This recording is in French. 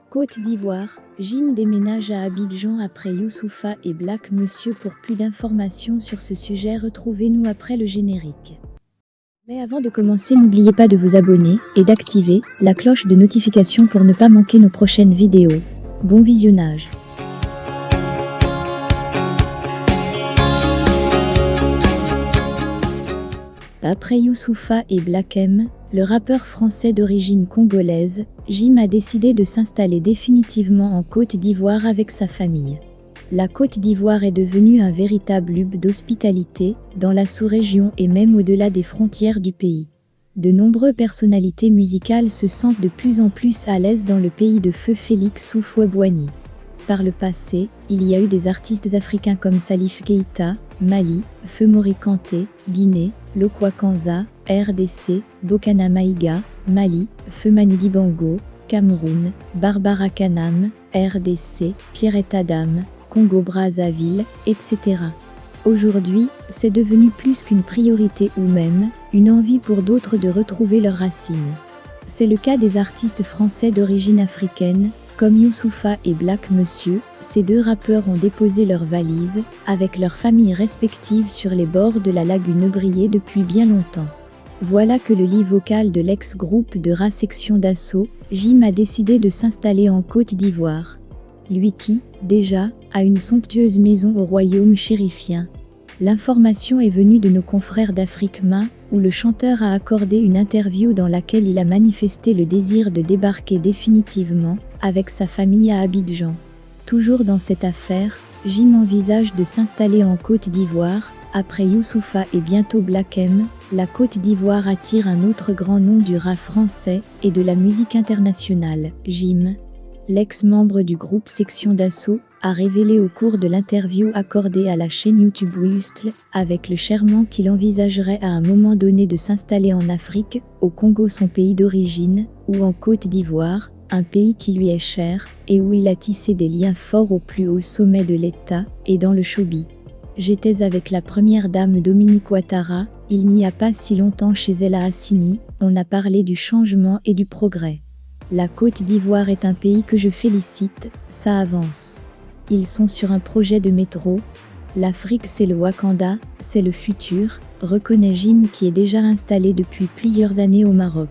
Côte d'Ivoire, Jim déménage à Abidjan après Youssoupha et Black Monsieur. Pour plus d'informations sur ce sujet, retrouvez-nous après le générique. Mais avant de commencer, n'oubliez pas de vous abonner et d'activer la cloche de notification pour ne pas manquer nos prochaines vidéos. Bon visionnage. Après Youssoupha et Black M, le rappeur français d'origine congolaise, Jim a décidé de s'installer définitivement en Côte d'Ivoire avec sa famille. La Côte d'Ivoire est devenue un véritable hub d'hospitalité dans la sous-région et même au-delà des frontières du pays. De nombreuses personnalités musicales se sentent de plus en plus à l'aise dans le pays de feu Félix Houphouët-Boigny. Par le passé, il y a eu des artistes africains comme Salif Keïta, Mali, Feu Mori Kanté, Guinée, Lokwa Kanza, RDC, Bokana Maïga, Mali, Feu Manu Dibango, Cameroun, Barbara Kanam, RDC, Pierrette Adam, Congo-Brazzaville, etc. Aujourd'hui, c'est devenu plus qu'une priorité ou même une envie pour d'autres de retrouver leurs racines. C'est le cas des artistes français d'origine africaine, comme Youssoupha et Black Monsieur. Ces deux rappeurs ont déposé leurs valises, avec leurs familles respectives sur les bords de la lagune Brié depuis bien longtemps. Voilà que le lead vocal de l'ex-groupe de rap Section d'Assaut, Jim a décidé de s'installer en Côte d'Ivoire. Lui qui, déjà, a une somptueuse maison au royaume chérifien. L'information est venue de nos confrères d'Afrique-Ma, où le chanteur a accordé une interview dans laquelle il a manifesté le désir de débarquer définitivement avec sa famille à Abidjan. Toujours dans cette affaire, Jim envisage de s'installer en Côte d'Ivoire. Après Youssoupha et bientôt Black M, la Côte d'Ivoire attire un autre grand nom du rap français et de la musique internationale, Jim. L'ex-membre du groupe Section d'Assaut a révélé au cours de l'interview accordée à la chaîne YouTube Wustl, avec le Cherman, qu'il envisagerait à un moment donné de s'installer en Afrique, au Congo son pays d'origine, ou en Côte d'Ivoire, un pays qui lui est cher, et où il a tissé des liens forts au plus haut sommet de l'État, et dans le showbiz. J'étais avec la première dame Dominique Ouattara, il n'y a pas si longtemps chez Ella Hassini, on a parlé du changement et du progrès. La Côte d'Ivoire est un pays que je félicite, ça avance. Ils sont sur un projet de métro. L'Afrique c'est le Wakanda, c'est le futur, reconnaît Jim qui est déjà installé depuis plusieurs années au Maroc.